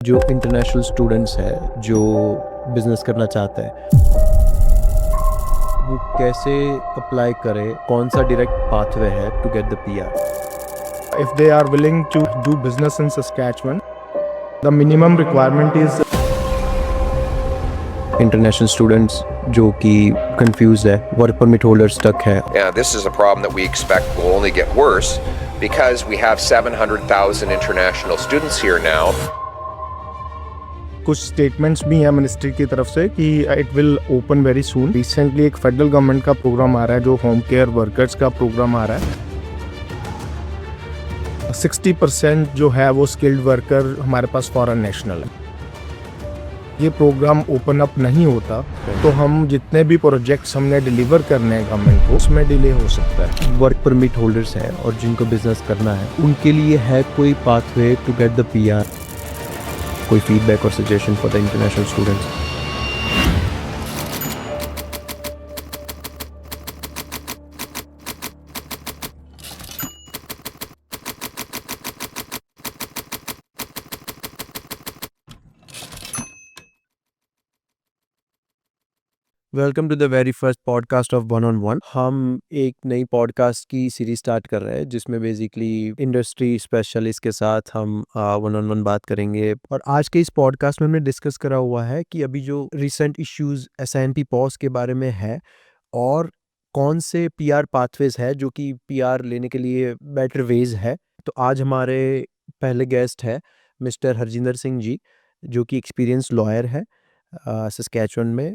जो international students हैं जो बिजनेस करना चाहते हैं वो कैसे अप्लाई करें, कौन सा डायरेक्ट पाथवे है to get the PR. If they are willing to do business in Saskatchewan, the minimum requirement is international students जो कि कंफ्यूज है, वर्क परमिट होल्डर स्टक है। Yeah, this is a problem that we expect will only get worse because we have 700,000 international students here now. कुछ statements भी हैं ministry की तरफ से कि it will open very soon. Recently एक federal government का प्रोग्राम आ रहा है जो होम केयर वर्कर्स का प्रोग्राम आ रहा है। 60% जो है वो स्किल्ड वर्कर हमारे पास फॉरेन नेशनल है। ये प्रोग्राम ओपन अप नहीं होता तो हम जितने भी प्रोजेक्ट्स हमने डिलीवर करने हैं गवर्नमेंट को उसमें डिले हो सकता है। वर्क परमिट होल्डर्स हैं और जिनको बिजनेस करना है उनके लिए है कोई pathway to get the PR, कोई फीडबैक और suggestion for the international students. Welcome to the very first podcast of one on one. हम एक नई पॉडकास्ट की सीरीज स्टार्ट कर रहे हैं जिसमें बेसिकली इंडस्ट्री स्पेशलिस्ट के साथ हम वन ऑन वन बात करेंगे। और आज के इस पॉडकास्ट में हमने डिस्कस करा हुआ है कि अभी जो रिसेंट इश्यूज एसआईएमपी पॉज के बारे में है और कौन से पीआर पाथवेज है जो कि पीआर लेने के लिए बेटर वेज है। तो आज हमारे पहले गेस्ट है मिस्टर हरजिंदर सिंह जी जो कि एक्सपीरियंस लॉयर है सस्कैचुअन में,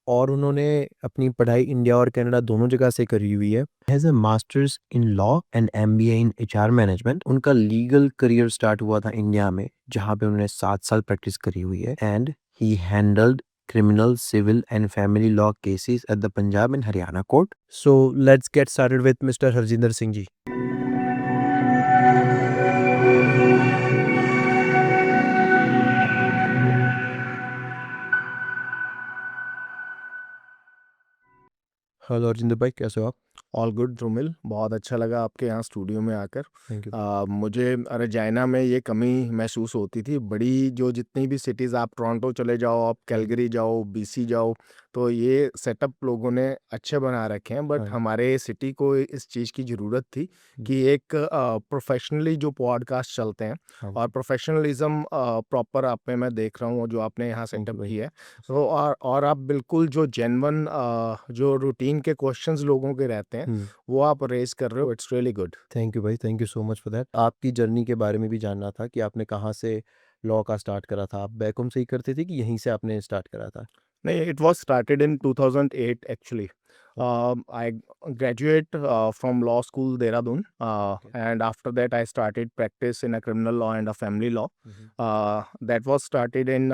और उन्होंने अपनी पढ़ाई इंडिया और कनाडा दोनों जगह से करी हुई है। Has a masters in law and MBA in HR management. उनका लीगल करियर स्टार्ट हुआ था इंडिया में जहाँ पे उन्होंने 7 साल प्रैक्टिस करी हुई है। And he handled criminal, civil and family law cases at the Punjab and Haryana court. So let's get started with Mr. Harjinder Singh ji. Hello Harjinder भाई, कैसे हो आप? ऑल गुड ध्रुमिल, बहुत अच्छा लगा आपके यहाँ स्टूडियो में आकर। Thank you. मुझे रजाइना में ये कमी महसूस होती थी। बड़ी जो जितनी भी सिटीज़, आप टोरंटो चले जाओ, आप कैलगरी जाओ, बीसी जाओ, तो ये सेटअप लोगों ने अच्छे बना रखे हैं। बट हाँ। हमारे सिटी को इस चीज़ की ज़रूरत थी कि एक प्रोफेशनली जो पॉडकास्ट चलते हैं हाँ। और प्रोफेशनलिज्म प्रॉपर आप में मैं देख रहा हूँ जो आपने यहाँ Thank you सेटअप भाई। किया है। तो और आप बिल्कुल जो जेन्युइन जो रूटीन के क्वेश्चंस लोगों के रहते हैं वो आप रेज कर रहे हो। It's really good. Thank you भाई, thank you so much for that. आपकी जर्नी के बारे में भी जानना था कि आपने कहाँ से लॉ का स्टार्ट करा था। आप बैक होम से ही करते थे कि यहीं से आपने स्टार्ट करा था? नहीं, it was started in 2008 actually. I graduate from law school Dehradun, Okay. and after that I started practice in a criminal law and a family law. Mhm. That was started in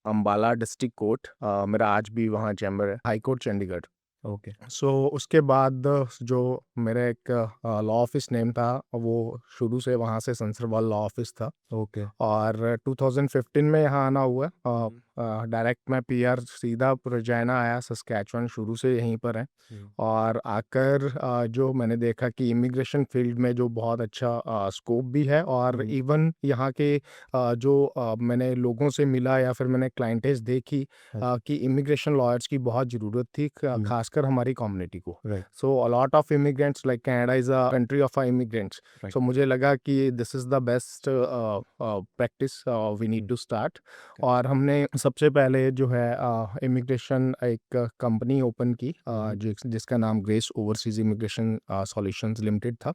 Ambala District Court. मेरा आज भी वहाँ chamber है, high court Chandigarh. Okay. सो उसके बाद जो मेरा एक लॉ ऑफिस नेम था वो शुरू से वहाँ से संसरवाल लॉ ऑफिस था। ओके। और 2015 में यहाँ आना हुआ। डायरेक्ट मैं पीआर सीधा रजाइना आया। सस्कैचुअन शुरू से यहीं पर है। और आकर जो मैंने देखा कि इमिग्रेशन फील्ड में जो बहुत अच्छा स्कोप भी है और इवन यहाँ के जो मैंने लोगों से मिला या फिर मैंने क्लाइंटेज देखी कि इमिग्रेशन लॉयर्स की बहुत ज़रूरत थी, खासकर हमारी कम्युनिटी को। Right. So a lot of immigrants, like Canada is a country of immigrants. Right. So मुझे लगा कि this is the best practice we need to start. और हमने सबसे पहले जो है इमिग्रेशन एक कंपनी ओपन की जिसका नाम grace overseas immigration solutions limited था।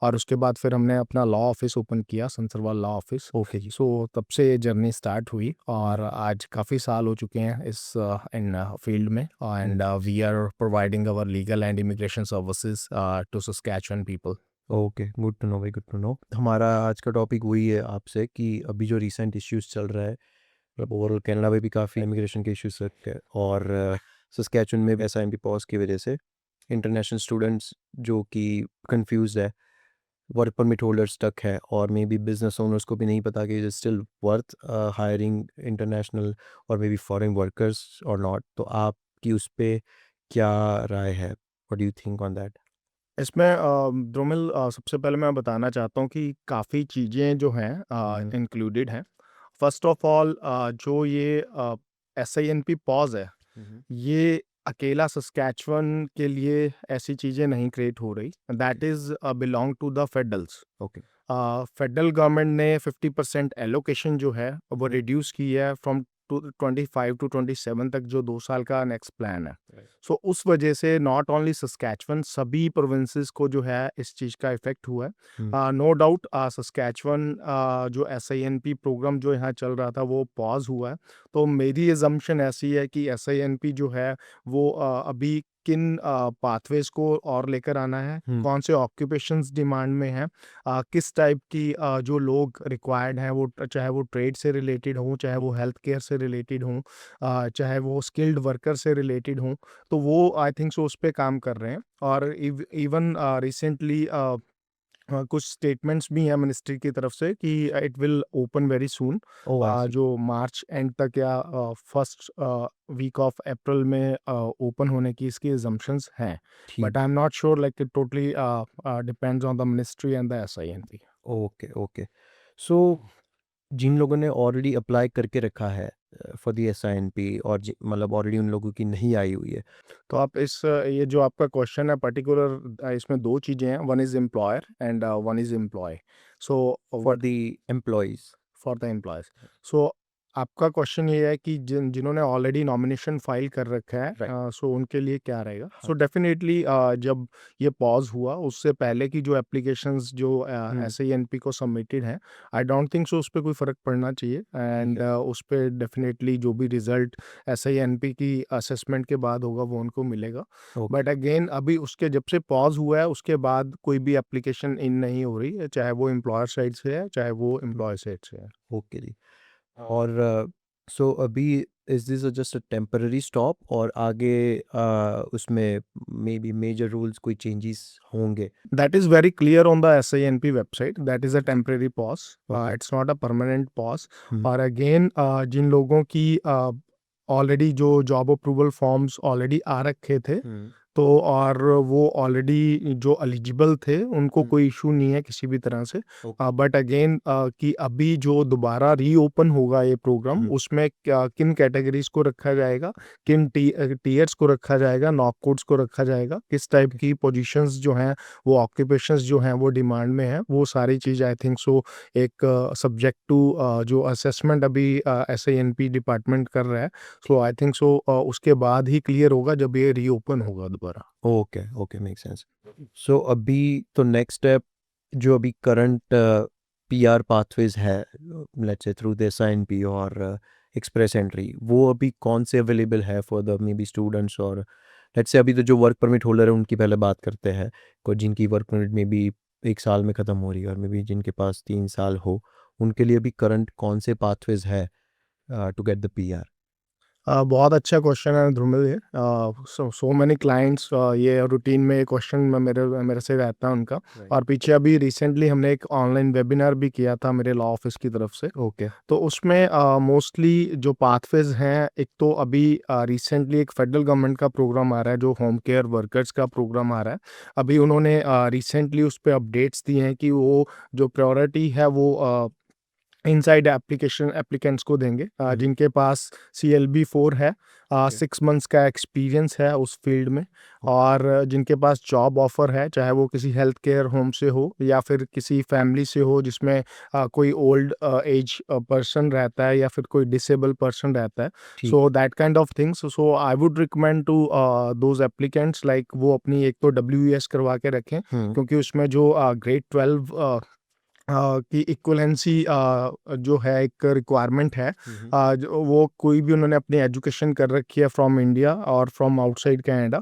और उसके बाद फिर हमने अपना लॉ ऑफिस ओपन किया, संसरवाल लॉ ऑफिस। ओके जी। सो तब से ये जर्नी स्टार्ट हुई और आज काफ़ी साल हो चुके हैं इस इन फील्ड में। And we are providing our legal and immigration services to Saskatchewan people. Okay, good to know भाई, गुड टू नो। हमारा आज का टॉपिक वही है आपसे कि अभी जो रिसेंट इश्यूज चल रहा है, मतलब ओवरऑल कनाडा में भी काफ़ी इमिग्रेशन के इश्यूज है और सस्कैचुअन में वैसा एमपी पॉज की वजह से इंटरनेशनल स्टूडेंट्स जो कि कंफ्यूज है, वर्क परमिट होल्डर स्टक है, और मे बी बिजनेस ओनर्स को भी नहीं पता कि is still worth hiring international और मे बी फॉरेन वर्कर्स और नॉट। तो आपकी उस पर क्या राय है? What do you think on that? इसमें ध्रुमिल, सबसे पहले मैं बताना चाहता हूँ कि काफ़ी चीज़ें जो हैं इंक्लूडेड हैं। फर्स्ट ऑफ ऑल जो ये SINP पॉज है, ये अकेला सस्कैचुअन के लिए ऐसी चीज़ें नहीं क्रिएट हो रही, that is belong to the federals. Okay. Federal government ने 50% एलोकेशन जो है वो रिड्यूस की है फ्रॉम 25 टू 27 तक, जो 2 साल का नेक्स्ट प्लान है। सो उस वजह से नॉट ओनली सस्कैचुअन, सभी प्रोविंसेस को जो है इस चीज़ का इफेक्ट हुआ है। नो डाउट सस्कैचुअन जो SINP प्रोग्राम जो यहाँ चल रहा था वो पॉज हुआ है। तो मेरी एजम्पशन ऐसी है कि SINP जो है वो अभी किन पाथवेज को और लेकर आना है, कौन से ऑक्यूपेशंस डिमांड में हैं, किस टाइप की जो लोग रिक्वायर्ड हैं, वो चाहे वो ट्रेड से रिलेटेड हों, चाहे वो हेल्थ केयर से रिलेटेड हों, चाहे वो स्किल्ड वर्कर से रिलेटेड हों, तो वो आई थिंक सो उस पे काम कर रहे हैं। और इवन रिसेंटली कुछ स्टेटमेंट्स भी हैं मिनिस्ट्री की तरफ से कि it will open very soon, oh, I see. जो मार्च एंड तक या फर्स्ट वीक ऑफ अप्रैल में ओपन होने की इसकी assumptions हैं, ठीक। But I am not sure, like it totally depends on the ministry and the SINP। Okay, okay. So जिन लोगों ने ऑलरेडी अप्लाई करके रखा है फॉर द SINP, और मतलब ऑलरेडी उन लोगों की नहीं आई हुई है। तो आप इस ये जो आपका क्वेश्चन है पर्टिकुलर, इसमें 2 चीज़ें हैं, one is employer and one is employee. So for the employees. For the employees. So आपका क्वेश्चन ये है कि जिन्होंने ऑलरेडी नॉमिनेशन फाइल कर रखा है, राइट। सो उनके लिए क्या रहेगा? हाँ। सो डेफिनेटली जब ये पॉज हुआ उससे पहले की जो एप्लीकेशंस जो SINP को सबमिटेड हैं, आई डोंट थिंक सो उस पे कोई फ़र्क पड़ना चाहिए, एंड उस पे डेफिनेटली जो भी रिजल्ट SINP की असेसमेंट के बाद होगा वो उनको मिलेगा। ओके। बट अगेन अभी उसके जब से पॉज हुआ है उसके बाद कोई भी एप्लीकेशन इन नहीं हो रही है, चाहे वो एम्प्लॉयर साइड से है, चाहे वो एम्प्लॉय साइड से है। ओके जी। और सो अभी is this just a temporary stop, और आगे उसमें मे बी मेजर रूल्स कोई चेंजेस होंगे? That is very clear on the SINP website. That is a temporary pause. Okay. It's not a permanent pause. Hmm. और again जिन लोगों की already जो job approval forms already आ रखे थे, तो और वो ऑलरेडी जो एलिजिबल थे उनको कोई इशू नहीं है किसी भी तरह से। Okay. बट अगेन कि अभी जो दोबारा रीओपन होगा ये प्रोग्राम, उसमें किन कैटेगरीज को रखा जाएगा, किन टीयर्स को रखा जाएगा, नॉक कोड्स को रखा जाएगा, किस टाइप की पोजीशंस जो हैं, वो ऑक्यूपेशंस जो हैं वो डिमांड में हैं, वो सारी चीज़ आई थिंक सो एक सब्जेक्ट टू जो असेसमेंट अभी SINP डिपार्टमेंट कर रहा है। सो आई थिंक सो उसके बाद ही क्लियर होगा जब ये रीओपन होगा दोबारा। Okay, okay, make sense. So अभी तो नेक्स्ट स्टेप जो अभी करंट PR पाथवेज है, let's say through the SINP और एक्सप्रेस एंट्री, वो अभी कौन से अवेलेबल है for the maybe students? और लेट्स से अभी तो जो वर्क परमिट होल्डर है उनकी पहले बात करते हैं, को जिनकी वर्क परमिट में भी 1 साल में ख़त्म हो रही है, और मे बी जिनके पास 3 साल हो, उनके लिए अभी करंट कौन से पाथवेज है टू गेट द PR? बहुत अच्छा क्वेश्चन है ध्रुमिल ये। सो मैनी क्लाइंट्स ये रूटीन में क्वेश्चन में मेरे से रहता है उनका। और पीछे अभी रिसेंटली हमने एक ऑनलाइन वेबिनार भी किया था मेरे लॉ ऑफिस की तरफ से। ओके। तो उसमें मोस्टली जो पाथवेज हैं, एक तो अभी रिसेंटली एक फेडरल गवर्नमेंट का प्रोग्राम आ रहा है जो होम केयर वर्कर्स का प्रोग्राम आ रहा है। अभी उन्होंने रिसेंटली उस पर अपडेट्स दिए हैं कि वो जो प्रायोरिटी है वो इनसाइड एप्लीकेंट्स को देंगे, जिनके पास CLB 4 है, 6 मंथ्स का एक्सपीरियंस है उस फील्ड में, और जिनके पास जॉब ऑफर है, चाहे वो किसी हेल्थ केयर होम से हो या फिर किसी फैमिली से हो जिसमें कोई ओल्ड एज पर्सन रहता है या फिर कोई डिसेबल पर्सन रहता है। ठीक। So that kind of things, so I would recommend to those applicants, like वो अपनी एक तो WES करवा के रखें, क्योंकि उसमें जो ग्रेड 12 की इक्वलेंसी जो है एक रिक्वायरमेंट है, वो कोई भी उन्होंने अपनी एजुकेशन कर रखी है फ्रॉम इंडिया और from outside Canada,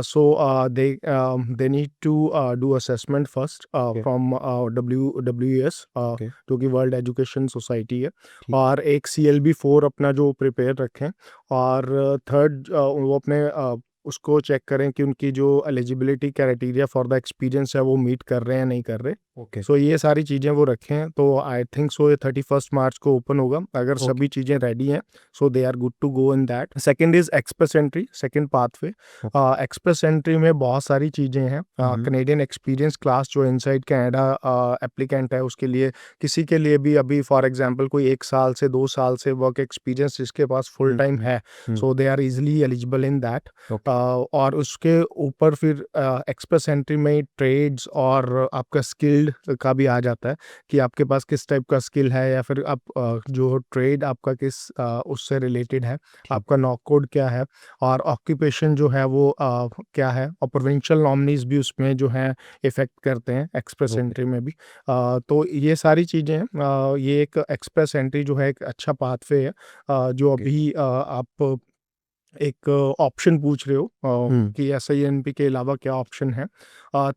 so they need to do assessment first from WES, जो कि वर्ल्ड एजुकेशन सोसाइटी है, और एक CLB 4 अपना जो प्रिपेयर रखें, और थर्ड वो अपने उसको चेक करें कि उनकी जो eligibility criteria for the experience है वो मीट कर रहे हैं या नहीं कर रहे। ओके सो ये सारी चीज़ें वो रखे हैं, तो आई थिंक सो ये 31 मार्च को ओपन होगा अगर ओके सभी चीज़ें रेडी हैं, so they are good to go in that. Second is express entry, second pathway. Express entry में बहुत सारी चीज़ें हैं। कनेडियन एक्सपीरियंस क्लास जो इनसाइड कनाडा एप्लीकेंट है उसके लिए, किसी के लिए भी अभी फॉर एग्जांपल कोई 1 साल से 2 साल से वर्क एक्सपीरियंस जिसके पास फुल टाइम है, so they are easily eligible in that. Okay और उसके ऊपर फिर एक्सप्रेस एंट्री में ट्रेड्स और आपका स्किल्ड का भी आ जाता है कि आपके पास किस टाइप का स्किल है, या फिर आप जो ट्रेड आपका किस उससे रिलेटेड है, आपका नॉक कोड क्या है, और ऑक्यूपेशन जो है वो क्या है, और प्रोविंशियल नॉमिनीज भी उसमें जो है इफेक्ट करते हैं एक्सप्रेस ओके एंट्री में भी। तो ये सारी चीज़ें हैं। ये एक एक्सप्रेस एंट्री जो है एक अच्छा पाथवे है। जो ओके अभी आप एक ऑप्शन पूछ रहे हो हम्म कि एसआईएनपी के अलावा क्या ऑप्शन है।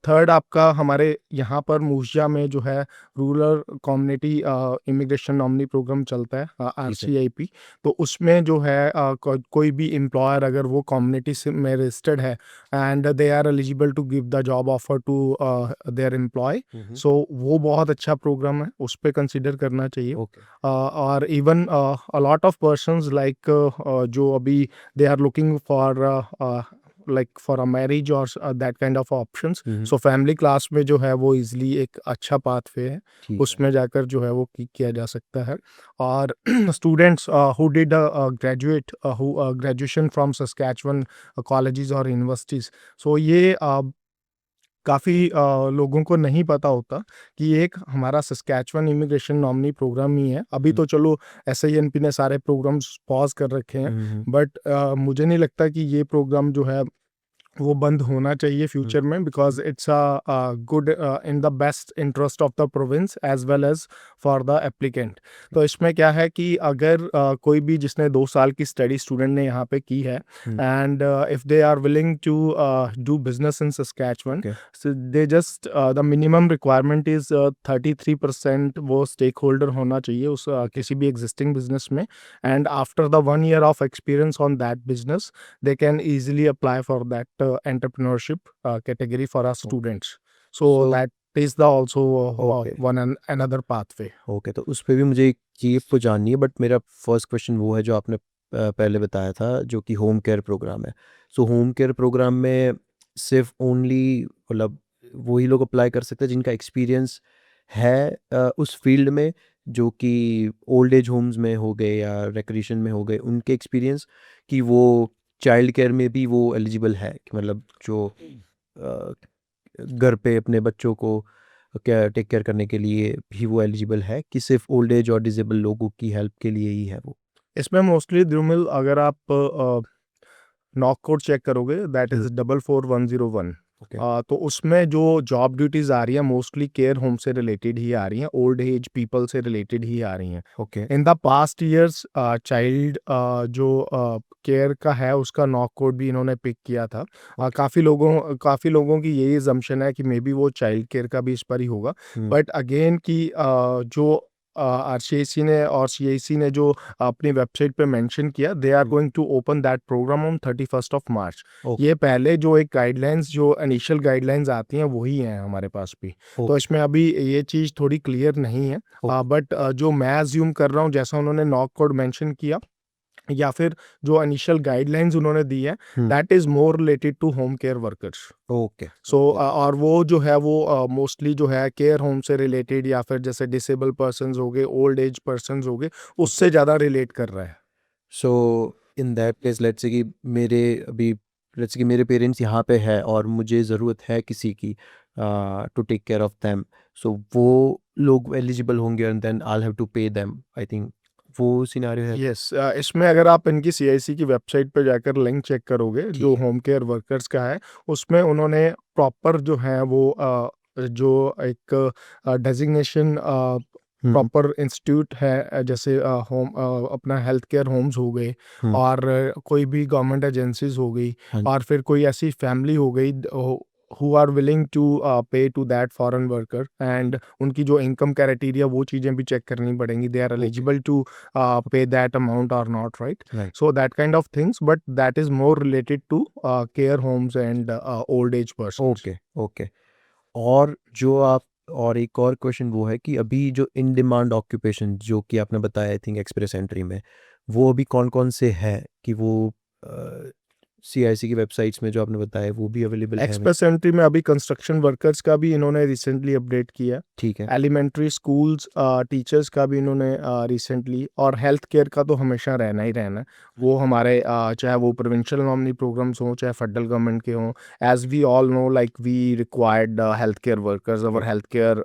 थर्ड आपका हमारे यहाँ पर मूर्जा में जो है rural community immigration nominee program चलता है, ठीक है आरसीआईपी। तो उसमें जो है कोई भी एम्प्लॉयर अगर वो कम्युनिटी से में रजिस्टर्ड है and they are eligible to give the job offer to their employee, so वो बहुत अच्छा प्रोग्राम है, उस पर कंसिडर करना चाहिए। ओके और even a lot of persons like जो अभी they are looking for like for a marriage or that kind of options, so family class में जो है वो easily एक अच्छा pathway है, ठीक है उसमें जाकर जो है वो किया जा सकता है। और students who did a graduate who graduation from Saskatchewan colleges or universities, so ये काफ़ी लोगों को नहीं पता होता कि ये एक हमारा सस्कैचुअन इमिग्रेशन नॉमिनी प्रोग्राम ही है। अभी तो चलो एसआईएनपी ने सारे प्रोग्राम्स पॉज कर रखे हैं, बट मुझे नहीं लगता कि ये प्रोग्राम जो है वो बंद होना चाहिए फ्यूचर में, because it's a good in the best interest of the province as well as for the applicant. तो इसमें क्या है कि अगर कोई भी जिसने 2 साल की स्टडी स्टूडेंट ने यहाँ पे की है and if they are willing to do business in Saskatchewan, okay so they just the minimum requirement is 33% वो स्टेक होल्डर होना चाहिए उस किसी भी एग्जिस्टिंग बिजनेस में, and after the 1 year of experience on that business they can easily apply for that entrepreneurship category for our students, so so that is the also okay one another pathway. Okay तो उस पे भी मुझे एक चीज़ तो जाननी है, but मेरा फर्स्ट क्वेश्चन वो है जो आपने पहले बताया था, जो कि होम केयर प्रोग्राम है। सो होम केयर प्रोग्राम में सिर्फ ओनली मतलब वही लोग अप्लाई कर सकते हैं जिनका एक्सपीरियंस है उस फील्ड में, जो कि ओल्ड एज होम्स में हो गए या रिक्रिएशन में हो गए, उनके एक्सपीरियंस, कि वो चाइल्ड केयर में भी वो एलिजिबल है, कि मतलब जो अ, घर पे अपने बच्चों को क्या टेक केयर करने के लिए भी वो एलिजिबल है, कि सिर्फ ओल्ड एज और डिसेबल लोगों की हेल्प के लिए ही है वो? इसमें मोस्टली द्रुमिल अगर आप नॉक कोड चेक करोगे दैट इज 44101, ओके तो उसमें जो जॉब ड्यूटीज आ रही है मोस्टली केयर होम से रिलेटेड ही आ रही हैं, ओल्ड एज पीपल से रिलेटेड ही आ रही हैं। Okay in the past years child जो केयर का है उसका नॉक कोड भी इन्होंने पिक किया था। काफ़ी लोगों की यही assumption है कि मे बी वो चाइल्ड केयर का भी इस पर ही होगा, बट अगेन कि जो आरसीएसी ने और सीआईसी ने जो अपनी वेबसाइट पे मेंशन किया, they are going to open that program on 31 of March. Okay ये पहले जो एक गाइडलाइंस जो इनिशियल गाइडलाइंस आती हैं वही हैं हमारे पास भी, तो ओके इसमें अभी ये चीज़ थोड़ी क्लियर नहीं है। ओके बट जो मैं अज्यूम कर रहा हूँ जैसा उन्होंने नॉक कोड मेंशन किया या फिर जो इनिशियल गाइडलाइंस उन्होंने दी है, that is more related to home care workers. Okay so और वो जो है वो मोस्टली जो है केयर होम से रिलेटेड या फिर जैसे डिसेबल पर्सन्स हो गए, ओल्ड एज पर्सन्स हो गए, उससे ज़्यादा रिलेट कर रहा है। So in that case let's say कि मेरे अभी लेट्स से कि मेरे पेरेंट्स यहाँ पे है और मुझे ज़रूरत है किसी की to take care of them, so वो लोग एलिजिबल होंगे and then I have to pay them, I think वो सिनेरियो है। यस, इसमें अगर आप इनकी सीआईसी की वेबसाइट पे जाकर लिंक चेक करोगे ठीक जो है होम केयर वर्कर्स का है, उसमें उन्होंने प्रॉपर जो है वो जो एक डेजिग्नेशन प्रॉपर इंस्टीट्यूट है, जैसे होम अपना हेल्थ केयर होम्स हो गए, और कोई भी गवर्नमेंट एजेंसीज हो गई, हाँ और फिर कोई ऐसी फैमिली हो गई who are willing to pay to that foreign worker, and उनकी जो इनकम क्राइटेरिया वो चीज़ें भी चेक करनी पड़ेंगी, they are eligible to pay that amount or not, right? Right So that kind of things, but that is more related to care homes and old age persons. Okay okay और जो आप और एक और question वो है कि अभी जो इन डिमांड ऑक्यूपेशन जो कि आपने बताया आई थिंक एक्सप्रेस एंट्री में, वो अभी कौन-कौन से हैं कि वो सीआईसी की वेबसाइट्स में जो आपने बताया वो भी अवेलेबल है? एक्सप्रेस एंट्री में अभी कंस्ट्रक्शन वर्कर्स का भी इन्होंने रिसेंटली अपडेट किया, ठीक है। एलिमेंट्री स्कूल्स टीचर्स का भी इन्होंने रिसेंटली, और हेल्थ केयर का तो हमेशा रहना ही रहना है। वो हमारे चाहे वो प्रोविंशियल नॉमिनी प्रोग्राम्स हों चाहे फेडरल गवर्नमेंट के हों, as we all know like we required health care workers. Our health care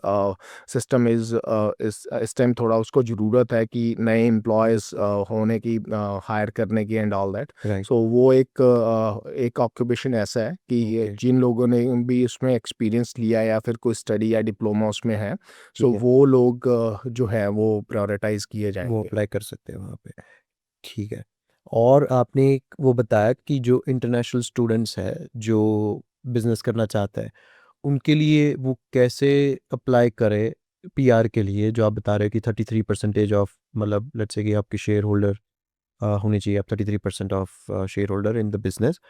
system इस टाइम थोड़ा उसको ज़रूरत है कि नए एम्प्लॉयज़ होने की, हायर करने की एंड ऑल दैट। राइट। सो वो एक ऑक्यूपेशन ऐसा है कि ओके। जिन लोगों ने भी उसमें एक्सपीरियंस लिया या फिर कोई स्टडी या डिप्लोमा उसमें है, सो है। वो लोग जो है वो प्रायोरिटाइज किए वो जाएंगे। अप्लाई कर सकते हैं वहाँ पे। ठीक है। और आपने एक वो बताया कि जो इंटरनेशनल स्टूडेंट्स हैं जो बिज़नेस करना चाहते हैं, उनके लिए वो कैसे अप्लाई करें पीआर के लिए? जो आप बता रहे हो कि 33% ऑफ, मतलब लेट्स से कि आपके शेयर होल्डर होने चाहिए, आप 33% of share holder in the business.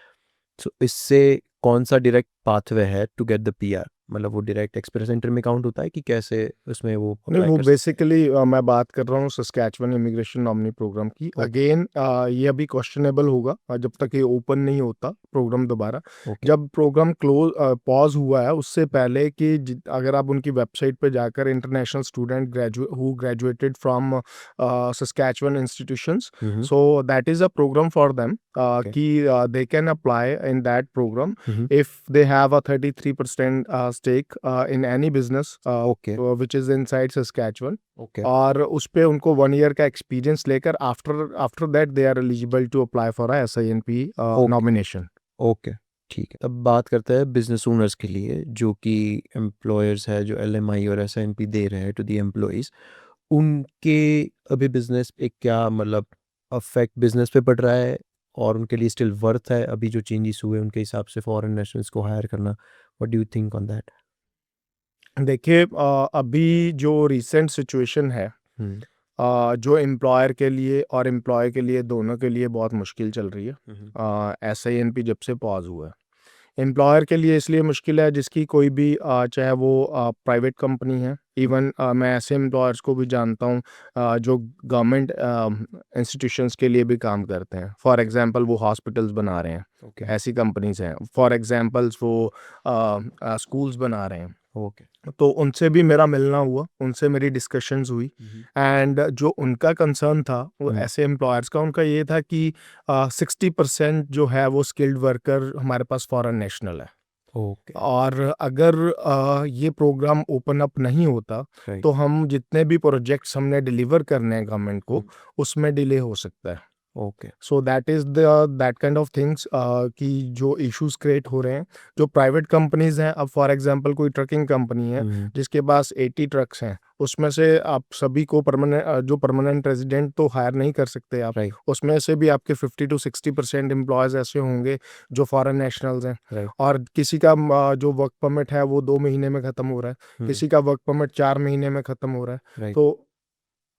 So इससे कौन-सा डायरेक्ट पाथवे है टू गेट द पीआर? मतलब वो डायरेक्ट एक्सप्रेस एंट्री में काउंट होता है कि कैसे उसमें वो नहीं, अप्लाई वो कर सकते हैं? बेसिकली मैं बात कर रहा हूँ सस्कैचुअन इमिग्रेशन नॉमिनी प्रोग्राम की। ओके। अगेन ये अभी क्वेश्चनेबल होगा जब तक ये ओपन नहीं होता प्रोग्राम दोबारा। ओके। जब प्रोग्राम पॉज हुआ है उससे पहले कि अगर आप उनकी वेबसाइट पे जाकर international student graduated from Saskatchewan institutions, hmm, hmm. So that is a program for them okay. कि they can apply in that program hmm, hmm. if they have a 33% stake in any business okay. which is inside Saskatchewan, okay. और उस पे उनको 1 year का experience लेकर after that they are eligible to apply for a SINP okay. Nomination. Okay. ठीक है। अब बात करते हैं बिज़नेस ओनर्स के लिए जो कि एम्प्लॉयर्स है, जो एलएमआई और एसएनपी दे रहे हैं टू द एम्प्लॉइज़। उनके अभी बिज़नेस पे क्या, मतलब अफ़ेक्ट बिज़नेस पे पड़ रहा है और उनके लिए स्टिल वर्थ है अभी जो चेंजेस हुए उनके हिसाब से फॉरेन नेशनल्स को हायर करना? What do you think on that? देखिए अभी जो रिसेंट सिचुएशन है, हुँ। जो एम्प्लॉयर के लिए और एम्प्लॉय के लिए दोनों के लिए बहुत मुश्किल चल रही है। हुँ, हुँ। SINP जब से पॉज हुआ है, एम्प्लॉयर के लिए इसलिए मुश्किल है जिसकी कोई भी चाहे वो प्राइवेट कंपनी है, इवन मैं ऐसे एम्प्लॉयर्स को भी जानता हूँ जो गवर्नमेंट इंस्टीट्यूशंस के लिए भी काम करते हैं। फॉर एग्जांपल वो हॉस्पिटल्स बना रहे हैं, ओके। ऐसी कंपनीज हैं। फॉर एग्जांपल्स वो स्कूल्स बना रहे हैं। ओके। तो उनसे भी मेरा मिलना हुआ, उनसे मेरी डिस्कशंस हुई, हुँ, हुँ। एंड जो उनका कंसर्न था वो हुँ। ऐसे एम्प्लॉयर्स का, उनका ये था कि 60% जो है वो स्किल्ड वर्कर हमारे पास फॉरेन नेशनल है। ओके। और अगर ये प्रोग्राम ओपन अप नहीं होता राइट। तो हम जितने भी प्रोजेक्ट्स हमने डिलीवर करने हैं गवर्नमेंट को, हुँ। उसमें डिले हो सकता है। Okay. So that is that kind of things कि जो इश्यूज क्रिएट हो रहे हैं। जो प्राइवेट कंपनीज हैं, अब फॉर एग्जांपल कोई ट्रकिंग कंपनी है हुँ, हुँ। जिसके पास 80 ट्रक्स हैं, उसमें से आप सभी को जो परमानेंट रेजिडेंट तो हायर नहीं कर सकते आप। राइट। उसमें से भी आपके 50 to 60% एम्प्लॉयज़ ऐसे होंगे जो फॉरेन नेशनल्स हैं, राइट। और किसी का जो वर्क परमिट है वो 2 महीने में ख़त्म हो रहा है, हुँ। किसी का वर्क परमिट 4 महीने में ख़त्म हो रहा है। राइट। तो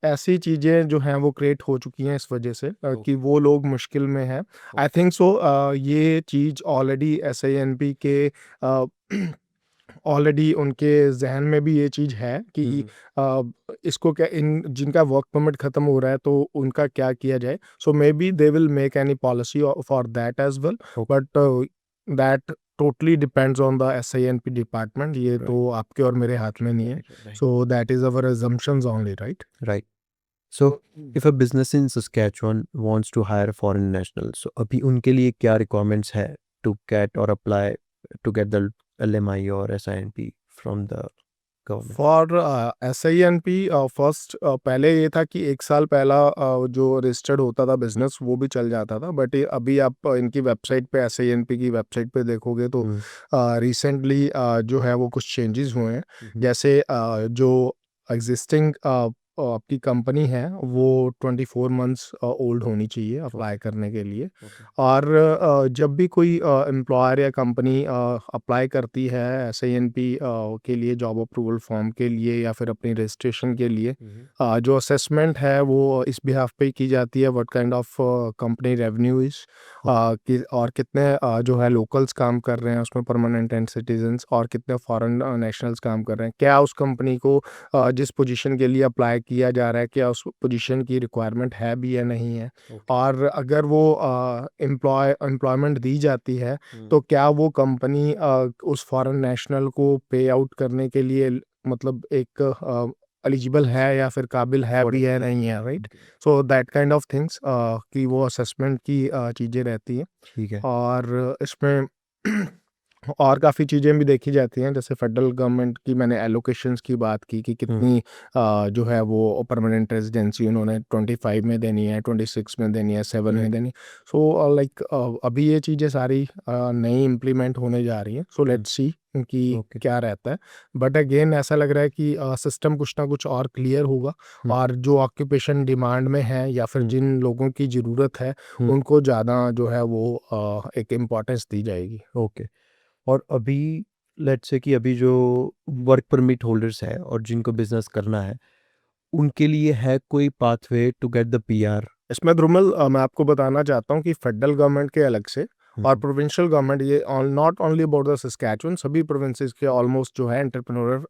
ऐसी चीज़ें जो हैं वो क्रिएट हो चुकी हैं इस वजह से कि वो लोग मुश्किल में हैं। आई थिंक सो ये चीज़ ऑलरेडी SINP के ऑलरेडी उनके ज़हन में भी ये चीज़ है कि हुँ, इसको क्या, इन जिनका वर्क परमिट ख़त्म हो रहा है तो उनका क्या किया जाए। So may be they will make any policy for that as well, okay. But that totally depends on the SINP department. ये राइट। तो आपके और मेरे हाथ में नहीं है। Right. Right. So that is our assumptions only, right? Right. So, if a business in Saskatchewan wants to hire a foreign national, so अभी उनके लिए क्या requirements है to get or apply to get the LMI or SINP from the government? For SINP first पहले ये था कि 1 साल पहला जो रजिस्टर्ड होता था बिजनेस वो भी चल जाता था, बट अभी आप इनकी वेबसाइट पे, SINP की वेबसाइट पे देखोगे तो हुँ, रिसेंटली जो है वो कुछ चेंजेस हुए हैं। हुँ, जैसे जो एग्जिस्टिंग आपकी कंपनी है वो 24 मंथ्स ओल्ड होनी चाहिए अप्लाई करने के लिए। और जब भी कोई एम्प्लॉयर या कंपनी अप्लाई करती है SINP के लिए, जॉब अप्रूवल फॉर्म के लिए या फिर अपनी रजिस्ट्रेशन के लिए, जो असेसमेंट है वो इस बिहाफ पे की जाती है, what kind of company revenue is, और कितने जो है लोकल्स काम कर रहे हैं उसमें, परमानेंट एंड सिटीजन्स, और कितने फॉरेन नेशनल्स काम कर रहे हैं, क्या उस कंपनी को जिस पोजीशन के लिए अप्लाई किया जा रहा है क्या उस पोजीशन की रिक्वायरमेंट है भी या नहीं है, और अगर वो एम्प्लॉयमेंट दी जाती है तो क्या वो कंपनी उस फॉरेन नेशनल को पे आउट करने के लिए मतलब एक एलिजिबल है या फिर काबिल है भी है नहीं है, right. So that kind of things कि वो असेसमेंट की चीज़ें रहती हैं। ठीक है। और इसमें और काफ़ी चीज़ें भी देखी जाती हैं, जैसे फेडरल गवर्नमेंट की मैंने एलोकेशंस की बात की कि कितनी जो है वो परमानेंट रेजिडेंसी उन्होंने 25 में देनी है, 26 में देनी है, 7 में देनी। सो लाइक अभी ये चीज़ें सारी नई इम्प्लीमेंट होने जा रही हैं। सो लेट्स सी कि क्या रहता है। बट अगेन ऐसा लग रहा है कि सिस्टम कुछ ना कुछ और क्लियर होगा, और जो ऑक्यूपेशन डिमांड में है या फिर जिन लोगों की ज़रूरत है उनको ज़्यादा जो है वो एक इम्पोर्टेंस दी जाएगी। ओके। और अभी लेट्स से कि अभी जो वर्क परमिट होल्डर्स है और जिनको बिजनेस करना है, उनके लिए है कोई pathway to get the PR? इसमें ध्रुमल मैं आपको बताना चाहता हूँ कि फेडरल गवर्नमेंट के अलग से और प्रोविंशियल गवर्नमेंट, ये not only about the Saskatchewan, सभी प्रोविंसेस के ऑलमोस्ट जो है एंटरप्रेन्योरल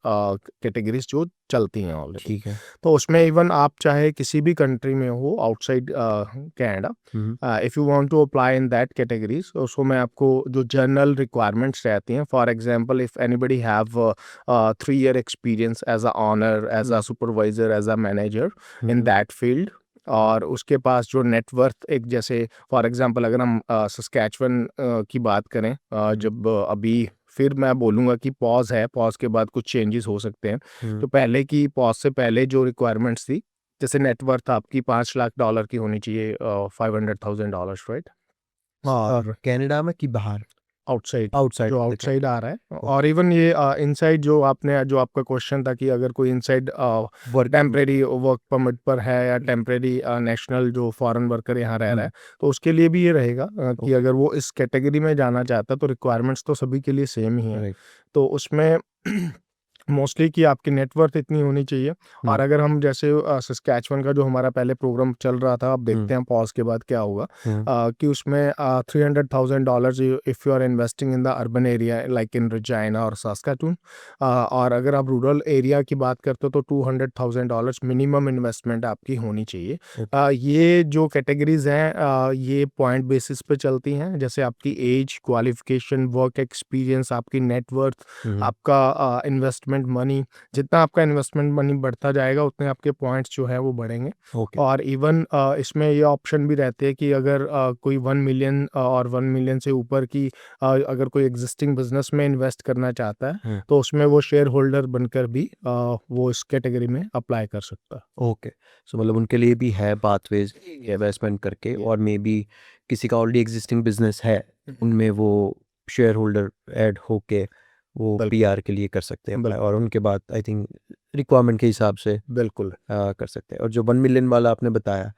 कैटेगरीज जो चलती हैं ऑलरेडी। ठीक है। तो उसमें इवन आप चाहे किसी भी कंट्री में हो outside Canada, if you want to apply in that categories, उसको मैं आपको जो जनरल रिक्वायरमेंट्स रहती हैं, for example if anybody have 3 year experience as a owner, as a supervisor, as a manager in that field, और उसके पास जो net worth एक, जैसे फॉर एग्जांपल अगर हम सस्कैचुअन की बात करें, जब अभी फिर मैं बोलूँगा कि पॉज है, पॉज के बाद कुछ चेंजेस हो सकते हैं। तो पहले की पॉज से पहले जो रिक्वायरमेंट्स थी, जैसे नेटवर्थ आपकी $5 लाख की होनी चाहिए, $500,000, राइट। और कनाडा में कि बाहर? आउटसाइड, आउटसाइड जो आउटसाइड आ रहा है, और इवन ये इनसाइड जो आपका क्वेश्चन था कि अगर कोई इनसाइड टेम्परेरी वर्क परमिट पर है या टेम्परेरी नेशनल जो फॉरेन वर्कर यहाँ रह रहा है, तो उसके लिए भी ये रहेगा कि अगर वो इस कैटेगरी में जाना चाहता है तो रिक्वायरमेंट्स तो सभी के लिए सेम ही है। तो उसमें मोस्टली कि आपकी नेटवर्थ इतनी होनी चाहिए। और अगर हम जैसे सस्कैचुअन का जो हमारा पहले प्रोग्राम चल रहा था, अब देखते हैं पॉज के बाद क्या होगा, कि उसमें $300,000 if you are investing in the urban area like in Regina और सास्काटून, और अगर आप रूरल एरिया की बात करते हो तो $200,000 मिनिमम इन्वेस्टमेंट आपकी होनी चाहिए। ये जो कैटेगरीज हैं ये पॉइंट बेसिस पे चलती हैं, जैसे आपकी एज, क्वालिफिकेशन, वर्क एक्सपीरियंस, आपकी नेटवर्थ, आपका इन्वेस्टमेंट मनी, जितना आपका इन्वेस्टमेंट मनी बढ़ता जाएगा उतने आपके पॉइंट्स जो है वो बढ़ेंगे। और इवन इसमें ये ऑप्शन भी रहते हैं कि अगर कोई 1 मिलियन और 1 मिलियन से ऊपर की अगर कोई एग्जिस्टिंग बिजनेस में इन्वेस्ट करना चाहता है तो उसमें वो शेयर होल्डर बनकर भी वो इस कैटेगरी में अप्लाई कर सकता है। ओके। सो मतलब उनके लिए भी है पाथवेज इन्वेस्टमेंट करके, और मे बी किसी का ऑलरेडी एग्जिस्टिंग बिजनेस है उनमें वो शेयर होल्डर ऐड होके वो PR के लिए कर सकते हैं apply, और उनके बाद आई थिंक रिक्वायरमेंट के हिसाब से बिल्कुल कर सकते हैं। और जो 1 मिलियन वाला आपने बताया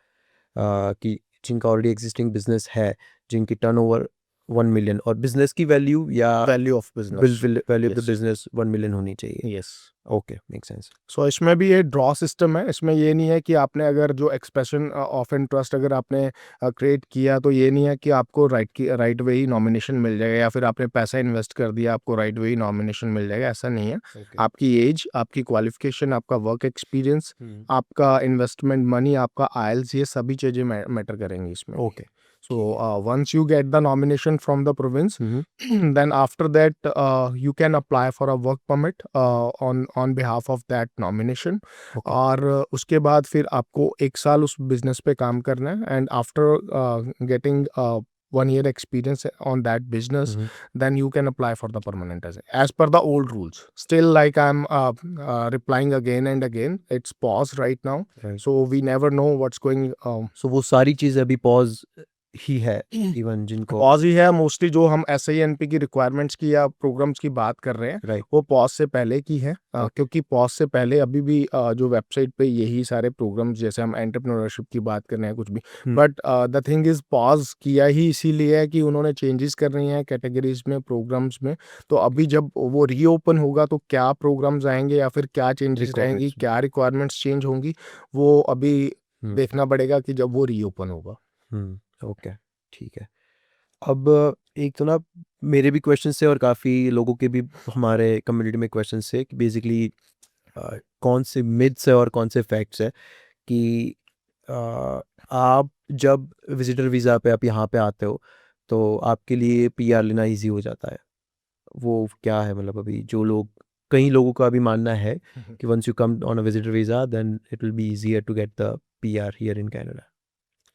कि जिनका ऑलरेडी एग्जिस्टिंग बिजनेस है, जिनकी टर्नओवर 1 मिलियन और बिजनेस की वैल्यू या value of business, value of the business 1 million होनी चाहिए। Yes. Okay, make sense. So इसमें भी ये ड्रॉ सिस्टम है। इसमें ये नहीं है कि आपने अगर जो एक्सप्रेशन ऑफ इंटरेस्ट अगर आपने क्रिएट किया तो ये नहीं है कि आपको राइट वे ही नॉमिनेशन मिल जाएगा, या फिर आपने पैसा इन्वेस्ट कर दिया आपको राइट वे ही नॉमिनेशन मिल जाएगा, ऐसा नहीं है। आपकी एज, आपकी क्वालिफिकेशन, आपका वर्क एक्सपीरियंस, आपका इन्वेस्टमेंट मनी, आपका IELTS, ये सभी चीज़ें मैटर करेंगी इसमें। Okay. So once you get the nomination from the province, then after that you can apply for a work permit on behalf of that nomination. और उसके बाद फिर आपको 1 साल उस बिजनेस पे काम करना है, and after getting 1 year experience on that business, then you can apply for the permanent as per the old rules. Still, like I'm replying again and again, it's paused right now, so we never know what's going. So वो सारी चीज़ अभी pause ही है even जिनको pause ही है mostly. जो हम SINP की requirements की या प्रोग्राम्स की बात कर रहे हैं राइट वो पॉज से पहले की है, क्योंकि पॉज से पहले अभी भी जो वेबसाइट पे यही सारे प्रोग्राम्स, जैसे हम एंटरप्रेन्योरशिप की बात कर रहे हैं कुछ भी, but the thing is pause किया ही इसीलिए है कि उन्होंने चेंजेस कर रही हैं कैटेगरीज में, प्रोग्राम्स में। तो अभी जब वो रीओपन होगा तो क्या प्रोग्राम्स आएंगे या फिर क्या चेंजेस रहेंगी, Requirements. क्या रिक्वायरमेंट्स चेंज होंगी, वो अभी हम्म देखना पड़ेगा कि जब वो रीओपन होगा। ओके ठीक है। अब एक तो ना मेरे भी क्वेश्चन से और काफ़ी लोगों के भी हमारे कम्युनिटी में क्वेश्चन से कि बेसिकली कौन से मिथ्स है और कौन से फैक्ट्स है कि आप जब विजिटर वीज़ा पे आप यहाँ पे आते हो तो आपके लिए PR लेना इजी हो जाता है। वो क्या है मतलब अभी जो लोग कई लोगों का अभी मानना है कि once you come on a visitor visa then it will be easier to get the PR here in Canada.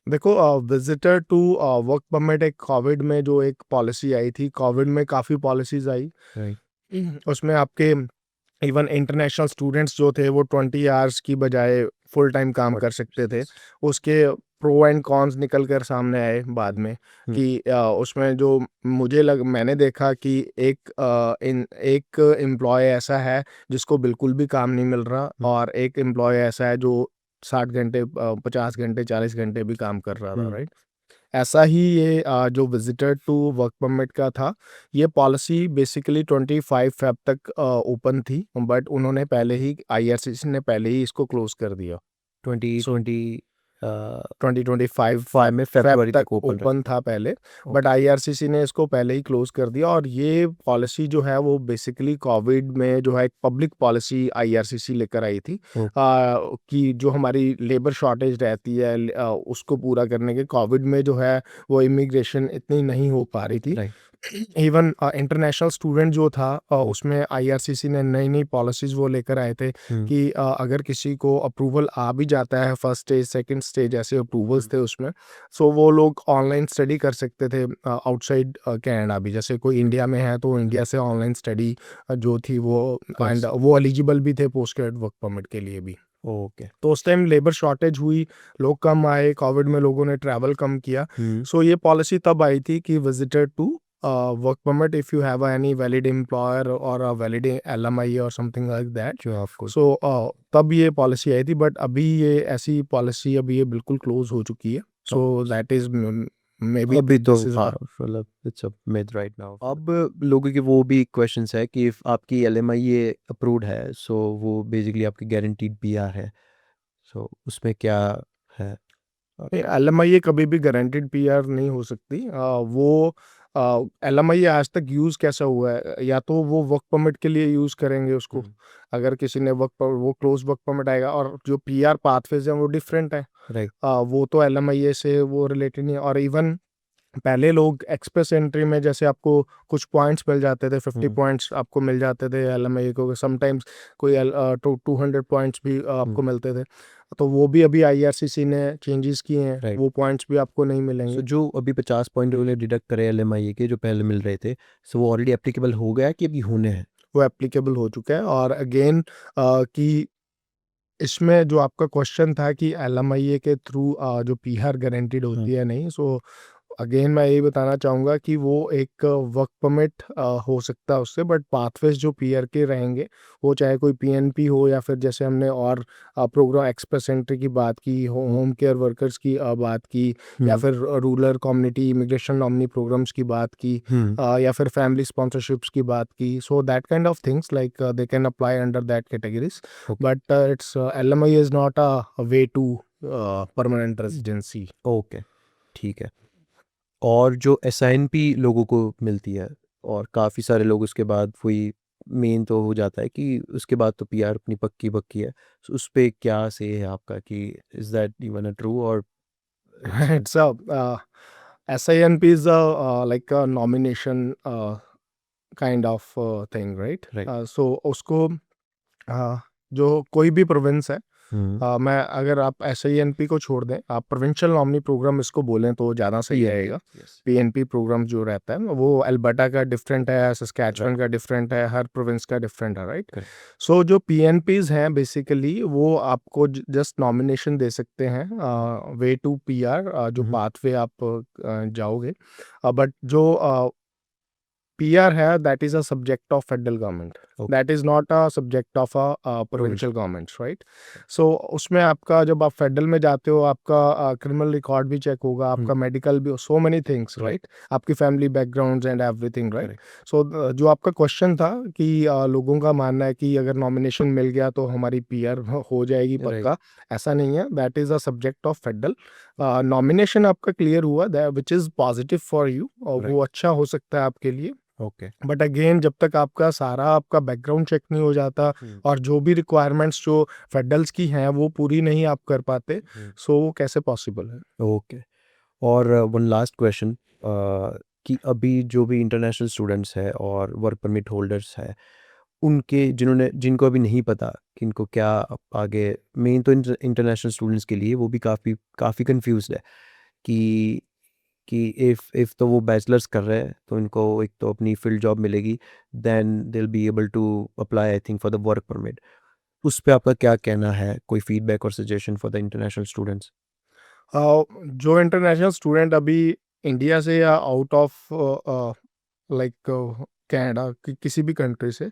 देखो, विजिटर टू वर्क परमिट एक कोविड में जो एक पॉलिसी आई थी, कोविड में काफ़ी पॉलिसीज आई। राइट उसमें आपके इवन इंटरनेशनल स्टूडेंट्स जो थे वो 20 आवर्स की बजाय फुल टाइम काम कर सकते थे। उसके प्रो एंड कॉन्स निकल कर सामने आए बाद में कि उसमें जो मैंने देखा कि एक एम्प्लॉय ऐसा है जिसको बिल्कुल भी काम नहीं मिल रहा, और एक एम्प्लॉय ऐसा है जो 60 घंटे 50 घंटे 40 घंटे भी काम कर रहा था, राइट। ऐसा ही ये जो विजिटर टू वर्क परमिट का था, ये पॉलिसी बेसिकली 25 फेब तक ओपन थी, बट उन्होंने पहले ही IRCC ने पहले ही इसको क्लोज कर दिया। 2020 2025 5 में फेब फरवरी तक तक ओपन ओपन था पहले, बट IRCC ने इसको पहले ही क्लोज कर दिया। और ये पॉलिसी जो है वो बेसिकली कोविड में जो है एक पब्लिक पॉलिसी IRCC लेकर आई थी, कि जो हमारी लेबर शॉर्टेज रहती है उसको पूरा करने के, कोविड में जो है वो इमिग्रेशन इतनी नहीं हो पा रही थी। राइट इवन इंटरनेशनल स्टूडेंट जो था उसमें IRCC ने नई नई पॉलिसीज वो लेकर आए थे कि अगर किसी को अप्रूवल आ भी जाता है, फर्स्ट स्टेज सेकंड स्टेज ऐसे अप्रूवल्स थे उसमें, सो वो लोग ऑनलाइन स्टडी कर सकते थे आउटसाइड कनाडा भी। जैसे कोई इंडिया में है तो इंडिया से ऑनलाइन स्टडी जो थी वो, एंड वो एलिजिबल भी थे पोस्ट ग्रेजुएट वर्क परमिट के लिए भी। ओके तो उस टाइम लेबर शॉर्टेज हुई, लोग कम आए, कोविड में लोगों ने ट्रैवल कम किया। सो ये पॉलिसी तब आई थी कि visitor to work permit if you have any valid employer और अ वैलिड LMI और समथिंग लाइक दैट। जो आपको सो तब ये पॉलिसी आई थी, बट अभी ये ऐसी पॉलिसी अभी ये बिल्कुल क्लोज हो चुकी है। So that is may be अभी तो दिस इज हाँ मतलब it's a myth right now. अब लोगों के वो भी क्वेश्चंस है कि if आपकी LMI ये अप्रूव्ड है सो वो बेसिकली आपकी गारंटीड PR है, सो उसमें क्या है? LMI कभी भी गारंटेड PR नहीं हो सकती। वो LMI आज तक यूज़ कैसा हुआ है, या तो वो वर्क परमिट के लिए यूज़ करेंगे उसको, अगर किसी ने वो क्लोज वर्क परमिट आएगा, और जो PR पाथवेज हैं वो डिफरेंट है। राइट वो तो LMI से वो रिलेटेड नहीं है। और इवन पहले लोग एक्सप्रेस एंट्री में जैसे आपको कुछ पॉइंट्स मिल जाते थे, 50 पॉइंट्स आपको मिल जाते थे LMI को, समटाइम्स कोई 200 पॉइंट्स भी आपको मिलते थे। तो वो भी अभी IRCC ने चेंजेस किए हैं, Right. वो पॉइंट्स भी आपको नहीं मिलेंगे। सो जो अभी 50 पॉइंट उन्होंने डिडक्ट करे LMI के जो पहले मिल रहे थे, सो वो ऑलरेडी एप्लीकेबल हो गया कि अभी होने हैं? वो एप्लीकेबल हो चुका है। और अगेन कि इसमें जो आपका क्वेश्चन था कि LMIA के थ्रू जो PR गारंटीड होती है नहीं, सो अगेन मैं यही बताना चाहूँगा कि वो एक वर्क परमिट हो सकता है उससे, बट पाथवेज जो PR के रहेंगे, वो चाहे कोई PNP हो या फिर जैसे हमने और प्रोग्राम एक्सप्रेस एंट्री की बात की, होम केयर वर्कर्स की बात की, या फिर rural community immigration nominee programs की बात की, या फिर फैमिली स्पॉन्सरशिप्स की बात की। So that kind of things like they can apply under that categories, but it's LMI is not a way to permanent residency. Okay ठीक है। और जो SINP लोगों को मिलती है और काफ़ी सारे लोग उसके बाद वही मेन तो हो जाता है कि उसके बाद तो PR अपनी पक्की पक्की है, सो उस पे क्या से है आपका कि is that even a true और It's a SINP is a like a nomination kind of thing, right? Right. So उसको जो कोई भी प्रोविंस है मैं अगर आप SINP को छोड़ दें, आप प्रोविंशियल नॉमिनी प्रोग्राम इसको बोलें तो ज़्यादा सही रहेगा। PNP प्रोग्राम जो रहता है वो अल्बर्टा का डिफरेंट है, सस्कैचुअन का डिफरेंट है, हर प्रोविंस का डिफरेंट है, राइट। सो जो PNPs हैं बेसिकली वो आपको जस्ट नॉमिनेशन दे सकते हैं वे टू PR, जो पाथवे आप जाओगे, बट जो PR है that is a subject of federal government, that is not a subject of a provincial government, right. So उसमें आपका जब आप फेडरल में जाते हो आपका क्रिमिनल रिकॉर्ड भी चेक होगा, आपका मेडिकल भी, सो मेनी थिंग्स, राइट, आपकी family background and everything, right. So जो आपका क्वेश्चन था कि लोगों का मानना है कि अगर नॉमिनेशन मिल गया तो हमारी PR हो जाएगी पक्का, ऐसा नहीं है। That is a subject of federal. Nomination आपका क्लियर हुआ, which is positive for you, और वो अच्छा हो सकता है आपके लिए। ओके। बट अगेन जब तक आपका बैकग्राउंड चेक नहीं हो जाता और जो भी रिक्वायरमेंट्स जो फेडरल्स की हैं वो पूरी नहीं आप कर पाते, सो वो कैसे पॉसिबल है। ओके। और वन लास्ट क्वेश्चन कि अभी जो भी इंटरनेशनल स्टूडेंट्स हैं और वर्क परमिट होल्डर्स हैं, उनके जिनको अभी नहीं पता कि इनको क्या आगे, मेन तो इंटरनेशनल स्टूडेंट्स के लिए वो भी काफ़ी कंफ्यूज्ड है कि इफ़ तो वो बैचलर्स कर रहे हैं तो इनको एक तो अपनी फील्ड जॉब मिलेगी, then they will be able to apply I think for the work permit. उस पे आपका क्या कहना है? कोई फीडबैक और suggestion for the international students? जो इंटरनेशनल स्टूडेंट अभी इंडिया से या आउट ऑफ लाइक कनाडा किसी भी कंट्री से,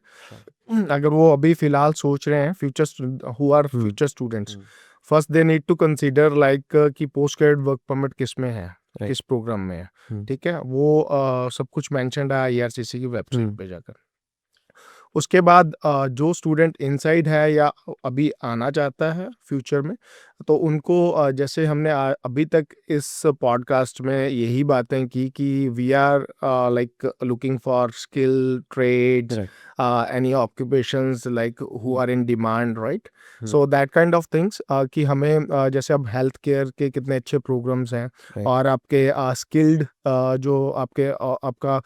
अगर वो अभी फिलहाल सोच रहे हैं who are future students, first they need to consider like कि पोस्ट ग्रेजुएट वर्क परमिट किस में है, किस प्रोग्राम में है, ठीक है। वो सब कुछ मेंशन्ड है IRCC की वेबसाइट पे जाकर। उसके बाद जो स्टूडेंट इनसाइड है या अभी आना चाहता है फ्यूचर में, तो उनको जैसे हमने अभी तक इस पॉडकास्ट में यही बातें की कि we are like looking for skill trades, any occupations like who are in demand, right. So that kind of things कि हमें जैसे अब हेल्थ केयर के कितने अच्छे प्रोग्राम्स हैं और आपके स्किल्ड जो आपका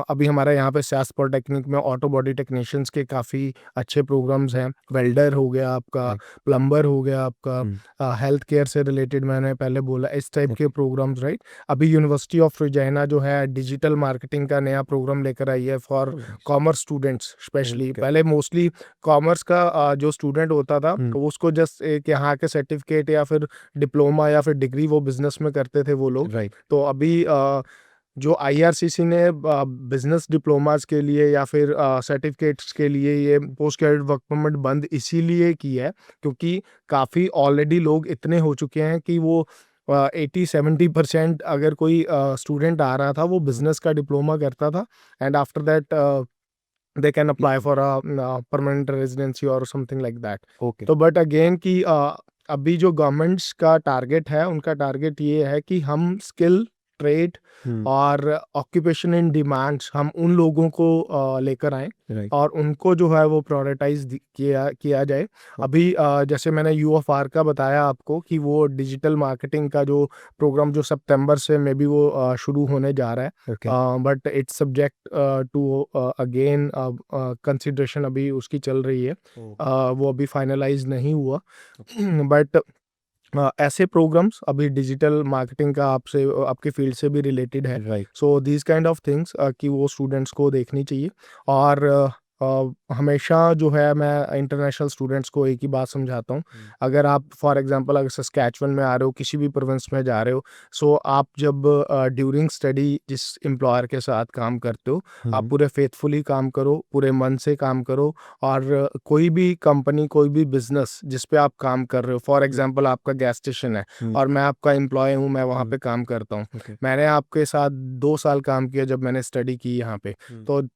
अभी हमारे यहाँ पे SASS पॉलिटेक्निक में ऑटो बॉडी टेक्नीशियंस के काफ़ी अच्छे प्रोग्राम्स हैं। वेल्डर हो गया आपका, प्लम्बर हो गया आपका, हेल्थ केयर से रिलेटेड मैंने पहले बोला, इस टाइप के प्रोग्राम्स, राइट। अभी यूनिवर्सिटी ऑफ रेजिना जो है डिजिटल मार्केटिंग का नया प्रोग्राम लेकर आई है फॉर कॉमर्स स्टूडेंट्स स्पेशली। पहले मोस्टली कॉमर्स का जो स्टूडेंट होता था तो उसको जस्ट एक यहाँ के सर्टिफिकेट या फिर डिप्लोमा या फिर डिग्री वो बिजनेस में करते थे वो लोग। तो अभी जो IRCC ने बिजनेस डिप्लोमास के लिए या फिर सर्टिफिकेट्स के लिए ये पोस्ट ग्रेजुएट वर्क परमिट बंद इसीलिए की है क्योंकि काफ़ी ऑलरेडी लोग इतने हो चुके हैं कि वो 80-70% अगर कोई स्टूडेंट आ रहा था वो बिजनेस का डिप्लोमा करता था, and after that they can apply for a permanent residency और समथिंग लाइक दैट। ओके। तो बट अगेन कि अभी जो गवर्नमेंट्स का टारगेट है उनका टारगेट ये है कि हम स्किल ट्रेड और ऑक्यूपेशन इन डिमांड्स हम उन लोगों को लेकर आए और उनको जो है वो प्रायोरिटाइज किया जाए। अभी जैसे मैंने UFR का बताया आपको कि वो डिजिटल मार्केटिंग का जो प्रोग्राम जो सितंबर से मे बी वो शुरू होने जा रहा है, but it's subject to again consideration, अभी उसकी चल रही है, वो अभी फाइनलाइज नहीं हुआ। बट ऐसे प्रोग्राम्स अभी डिजिटल मार्केटिंग का आपके फील्ड से भी रिलेटेड है, so these kind of things कि वो स्टूडेंट्स को देखनी चाहिए। और हमेशा जो है मैं इंटरनेशनल स्टूडेंट्स को एक ही बात समझाता हूँ, अगर आप फॉर एग्जांपल अगर सस्कैचुअन में आ रहे हो, किसी भी प्रोविंस में जा रहे हो, सो आप जब ड्यूरिंग स्टडी जिस एम्प्लॉयर के साथ काम करते हो आप पूरे फेथफुली काम करो, पूरे मन से काम करो, और कोई भी कंपनी कोई भी बिजनेस जिस पे आप काम कर रहे हो, फॉर एग्जांपल आपका गैस स्टेशन है और मैं आपका एम्प्लॉय हूँ, मैं वहाँ पे काम करता हूँ, मैंने आपके साथ 2 साल काम किया जब मैंने स्टडी की यहाँ पे, तो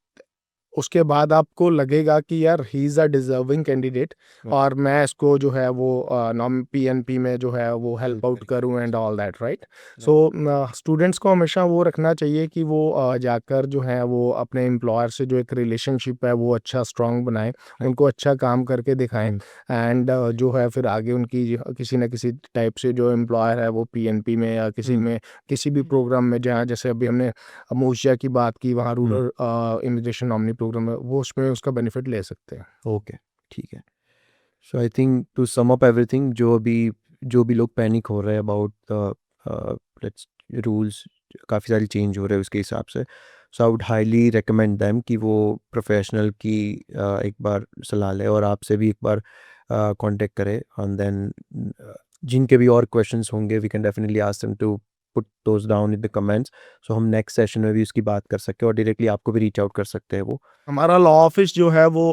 उसके बाद आपको लगेगा कि यार he is a deserving candidate और मैं इसको जो है वो नॉम PNP में जो है वो हेल्प आउट करूं and all that, right. So students को हमेशा वो रखना चाहिए कि वो जाकर जो है वो अपने एम्प्लॉयर से जो एक रिलेशनशिप है वो अच्छा स्ट्रांग बनाएं, उनको अच्छा काम करके दिखाएं, एंड जो है फिर आगे उनकी किसी न किसी टाइप से जो एम्प्लॉयर है वो PNP में या किसी भी प्रोग्राम में, जहाँ जैसे अभी हमने मोशिया की बात की, वहाँ रूरल इमिग्रेशन नॉमिनी प्रोग्राम है, वो उसमें उसका बेनिफिट ले सकते हैं। ओके, ठीक है। So I think to sum up everything, जो भी लोग पैनिक हो रहे हैं अबाउट लेट्स रूल्स, काफ़ी सारी चेंज हो रहे हैं उसके हिसाब से, so I would highly recommend them कि वो प्रोफेशनल की एक बार सलाह लें और आपसे भी एक बार कांटेक्ट करें, एंड देन जिनके भी और क्वेश्चंस होंगे we can definitely ask them to put those down in the comments, so हम नेक्स्ट सेशन में भी उसकी बात कर सकते हैं और डायरेक्टली आपको भी रीच आउट कर सकते हैं वो। हमारा लॉ ऑफिस जो है वो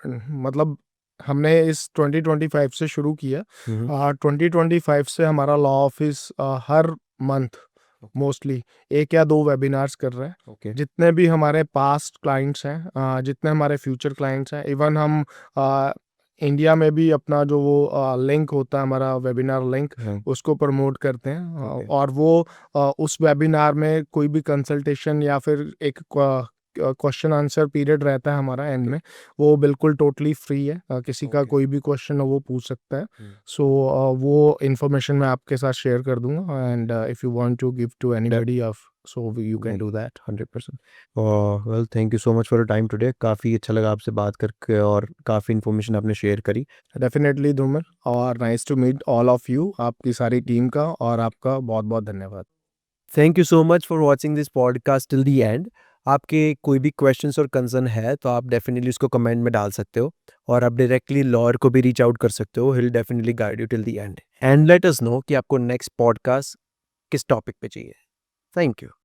मतलब हमने इस 2025 से शुरू किया। 2025 से हमारा लॉ ऑफिस हर मंथ मोस्टली 1 या 2 वेबिनार्स कर रहे हैं। ओके। जितने भी हमारे पास्ट क्लाइंट्स हैं, जितने हमारे फ्यूचर क्लाइंट्स हैं, इवन हम इंडिया में भी अपना जो वो लिंक होता है हमारा वेबिनार लिंक, हाँ। उसको प्रमोट करते हैं। ओके। और वो उस वेबिनार में कोई भी कंसल्टेशन या फिर एक क्वेश्चन आंसर पीरियड रहता है हमारा एंड में, वो बिल्कुल टोटली फ्री है। किसी का ओके। कोई भी क्वेश्चन हो वो पूछ सकता है। हम्म। सो वो इन्फॉर्मेशन मैं आपके साथ शेयर कर दूंगा, and if you want to give to anybody off, so you can do that. 100%। Well, thank you so much for your time today, काफ़ी अच्छा लगा आपसे बात करके और काफ़ी इन्फॉर्मेशन आपने शेयर करी। डेफिनेटली धूमर, और nice to meet all of you, आपकी सारी टीम का, और आपका बहुत बहुत धन्यवाद। Thank you so much for watching this podcast till the end. आपके कोई भी क्वेश्चंस और कंसर्न है तो आप डेफिनेटली उसको कमेंट में डाल सकते हो, और आप डायरेक्टली लॉयर को भी रीच आउट कर सकते हो, he'll definitely guide you till the end let us know कि आपको नेक्स्ट पॉडकास्ट किस टॉपिक पे चाहिए। Thank you.